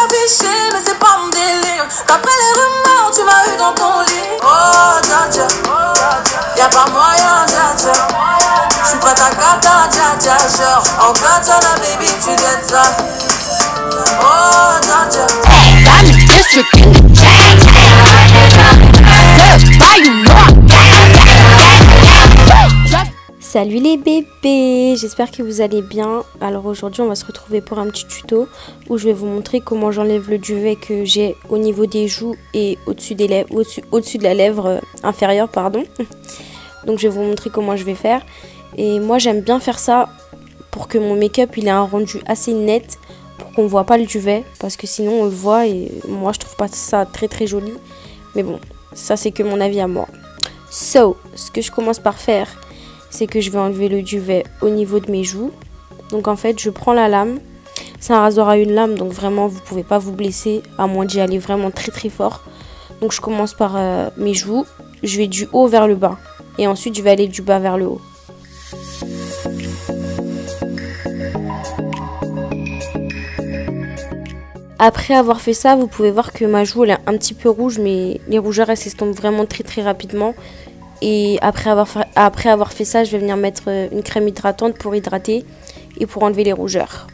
t'afficher, mais c'est pas mon délire. D'après les rumeurs, tu m'as eu dans ton lit. Oh, dja dja, y'a pas moyen, dja dja. J'suis prête à kata, dja dja. Genre, en katana, baby, tu gênes ça. Oh, dja dja. I'm the district in the gang. Why you know Salut les bébés, j'espère que vous allez bien. Alors aujourd'hui on va se retrouver pour un petit tuto où je vais vous montrer comment j'enlève le duvet que j'ai au niveau des joues et au-dessus des lèvres, au-dessus de la lèvre inférieure, pardon. Donc je vais vous montrer comment je vais faire. Et moi j'aime bien faire ça pour que mon make-up il ait un rendu assez net, pour qu'on voit pas le duvet, parce que sinon on le voit et moi je trouve pas ça très très joli. Mais bon, ça c'est que mon avis à moi. So, ce que je commence par faire, c'est que je vais enlever le duvet au niveau de mes joues. Donc en fait, je prends la lame. C'est un rasoir à une lame, donc vraiment, vous pouvez pas vous blesser, à moins d'y aller vraiment très très fort. Donc je commence par mes joues. Je vais du haut vers le bas. Et ensuite, je vais aller du bas vers le haut. Après avoir fait ça, vous pouvez voir que ma joue elle est un petit peu rouge, mais les rougeurs elles s'estompent vraiment très très rapidement. Et après avoir fait ça, je vais venir mettre une crème hydratante pour hydrater et pour enlever les rougeurs.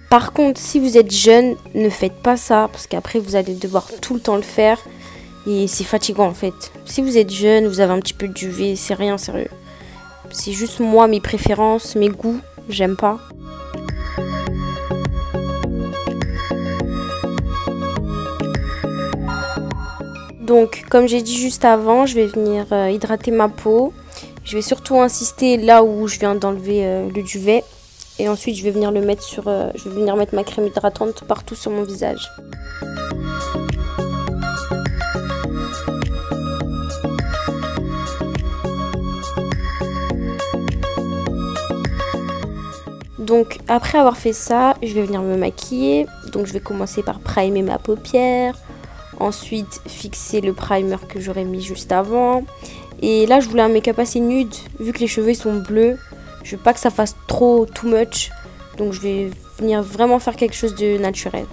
Par contre, si vous êtes jeune, ne faites pas ça parce qu'après vous allez devoir tout le temps le faire et c'est fatigant en fait. Si vous êtes jeune, vous avez un petit peu de duvet, c'est rien sérieux. C'est juste moi, mes préférences, mes goûts, j'aime pas. Donc, comme j'ai dit juste avant, je vais venir hydrater ma peau. Je vais surtout insister là où je viens d'enlever le duvet. Et ensuite, je vais venir le mettre sur, je vais venir mettre ma crème hydratante partout sur mon visage. Donc après avoir fait ça, je vais venir me maquiller. Donc je vais commencer par primer ma paupière. Ensuite fixer le primer que j'aurais mis juste avant. Et là je voulais un make-up assez nude. Vu que les cheveux ils sont bleus, je veux pas que ça fasse trop too much. Donc je vais venir vraiment faire quelque chose de naturel.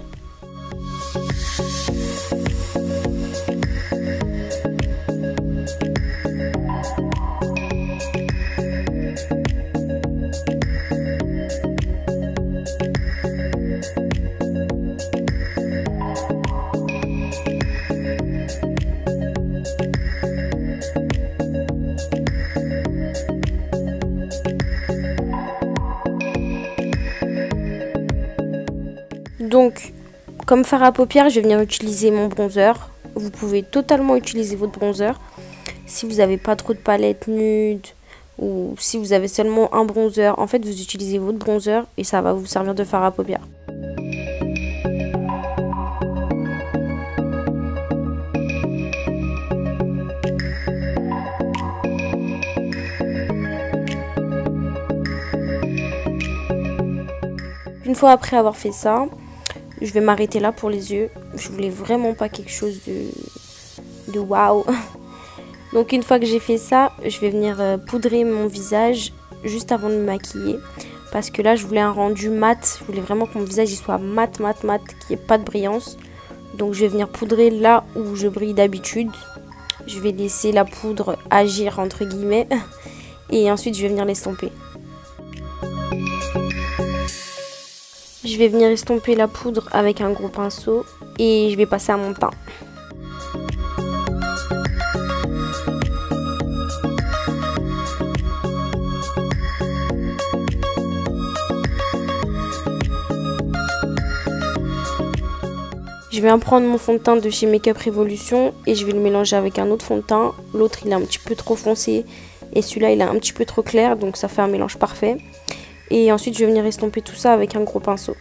Donc, comme fard à paupières, je vais venir utiliser mon bronzer. Vous pouvez totalement utiliser votre bronzer. Si vous n'avez pas trop de palette nude ou si vous avez seulement un bronzer, en fait, vous utilisez votre bronzer et ça va vous servir de fard à paupières. Une fois après avoir fait ça, je vais m'arrêter là pour les yeux. Je voulais vraiment pas quelque chose de waouh. Donc une fois que j'ai fait ça, je vais venir poudrer mon visage juste avant de me maquiller. Parce que là, je voulais un rendu mat. Je voulais vraiment que mon visage il soit mat, mat, mat, qu'il n'y ait pas de brillance. Donc je vais venir poudrer là où je brille d'habitude. Je vais laisser la poudre agir entre guillemets. Et ensuite, je vais venir l'estomper. Je vais venir estomper la poudre avec un gros pinceau et je vais passer à mon teint. Je vais prendre mon fond de teint de chez Makeup Revolution et je vais le mélanger avec un autre fond de teint. L'autre il est un petit peu trop foncé et celui-là il est un petit peu trop clair, donc ça fait un mélange parfait. Et ensuite je vais venir estomper tout ça avec un gros pinceau.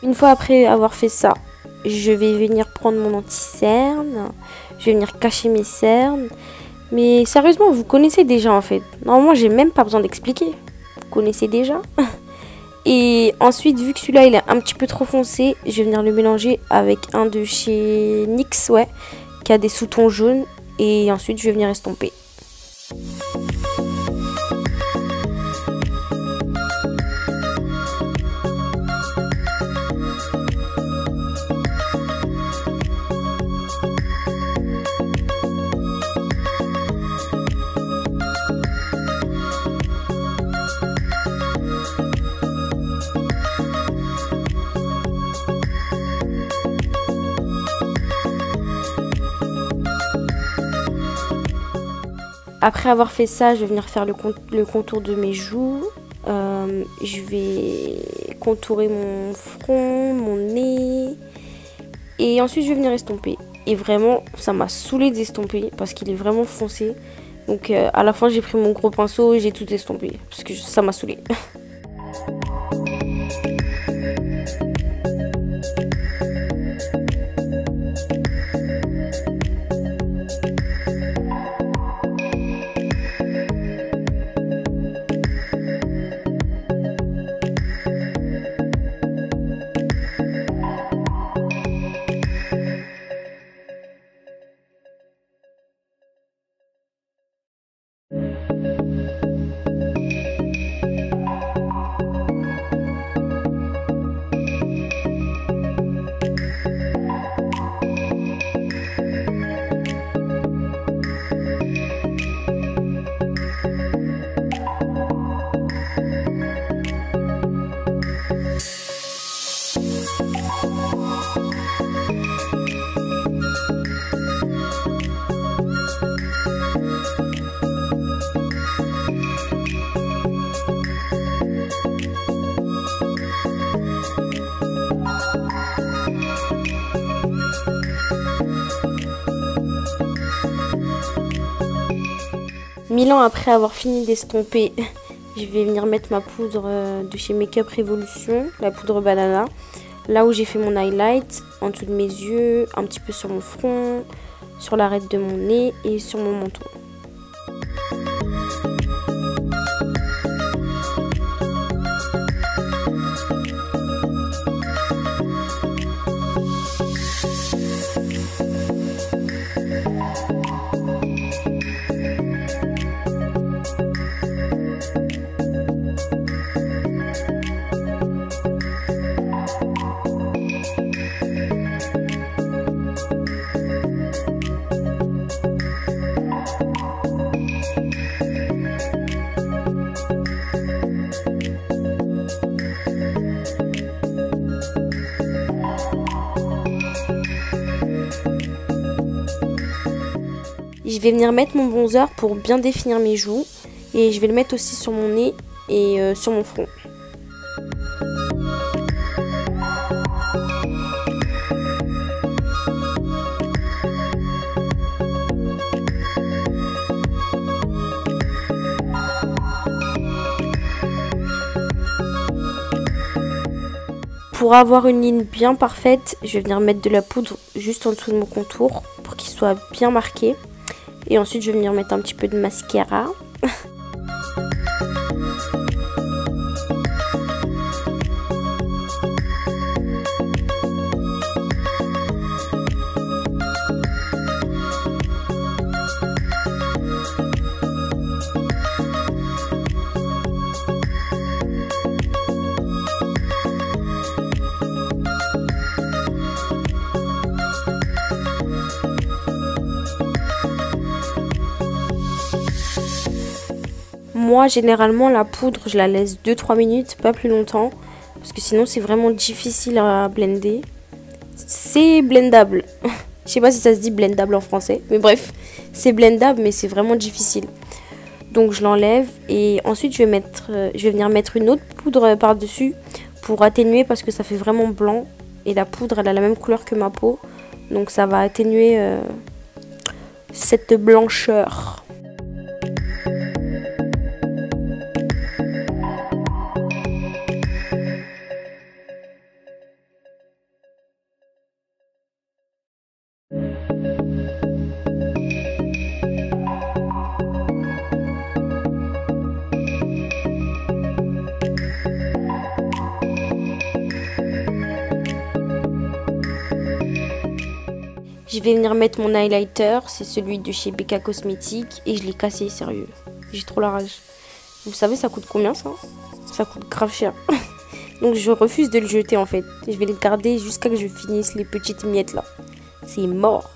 Une fois après avoir fait ça, je vais venir prendre mon anti-cerne. Je vais venir cacher mes cernes. Mais sérieusement, vous connaissez déjà en fait. Normalement, j'ai même pas besoin d'expliquer. Vous connaissez déjà. Et ensuite, vu que celui-là, il est un petit peu trop foncé, je vais venir le mélanger avec un de chez NYX, ouais, qui a des sous-tons jaunes. Et ensuite, je vais venir estomper. Après avoir fait ça, je vais venir faire le contour de mes joues. Je vais contourer mon front, mon nez. Et ensuite, je vais venir estomper. Et vraiment, ça m'a saoulé d'estomper parce qu'il est vraiment foncé. Donc à la fin, j'ai pris mon gros pinceau et j'ai tout estompé parce que ça m'a saoulé. Mille ans après avoir fini d'estomper, je vais venir mettre ma poudre de chez Makeup Revolution, la poudre banana. Là où j'ai fait mon highlight, en dessous de mes yeux, un petit peu sur mon front, sur l'arête de mon nez et sur mon menton. Je vais venir mettre mon bronzer pour bien définir mes joues. Et je vais le mettre aussi sur mon nez et sur mon front. Pour avoir une ligne bien parfaite, je vais venir mettre de la poudre juste en dessous de mon contour pour qu'il soit bien marqué. Et ensuite, je vais venir mettre un petit peu de mascara. Moi, généralement, la poudre, je la laisse 2-3 minutes, pas plus longtemps. Parce que sinon, c'est vraiment difficile à blender. C'est blendable. Je sais pas si ça se dit blendable en français. Mais bref, c'est blendable, mais c'est vraiment difficile. Donc, je l'enlève. Et ensuite, je vais venir mettre une autre poudre par-dessus pour atténuer parce que ça fait vraiment blanc. Et la poudre, elle a la même couleur que ma peau. Donc, ça va atténuer cette blancheur. Je vais venir mettre mon highlighter, c'est celui de chez BK Cosmétiques et je l'ai cassé, sérieux. J'ai trop la rage. Vous savez ça coûte combien ça? Ça coûte grave cher. Donc je refuse de le jeter en fait. Je vais le garder jusqu'à que je finisse les petites miettes là. C'est mort.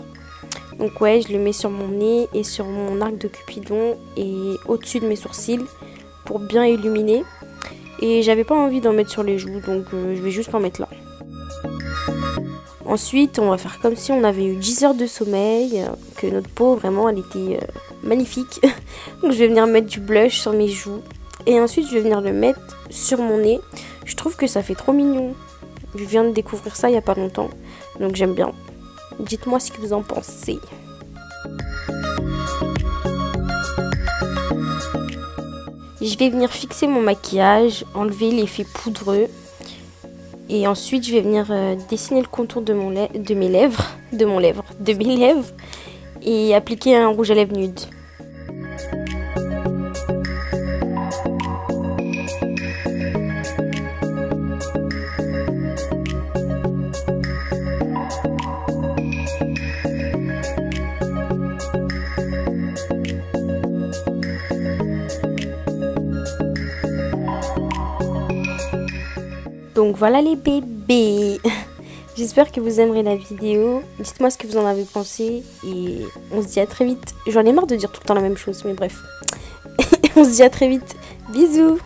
Donc ouais, je le mets sur mon nez et sur mon arc de Cupidon et au-dessus de mes sourcils pour bien illuminer. Et j'avais pas envie d'en mettre sur les joues, donc je vais juste en mettre là. Ensuite, on va faire comme si on avait eu 10 heures de sommeil, que notre peau vraiment elle était magnifique. Donc je vais venir mettre du blush sur mes joues et ensuite je vais venir le mettre sur mon nez. Je trouve que ça fait trop mignon. Je viens de découvrir ça il y a pas longtemps, donc j'aime bien. Dites-moi ce que vous en pensez. Je vais venir fixer mon maquillage, enlever l'effet poudreux. Et ensuite, je vais venir dessiner le contour de mes lèvres. Et appliquer un rouge à lèvres nude. Donc voilà les bébés. J'espère que vous aimerez la vidéo. Dites-moi ce que vous en avez pensé. Et on se dit à très vite. J'en ai marre de dire tout le temps la même chose, mais bref. On se dit à très vite. Bisous.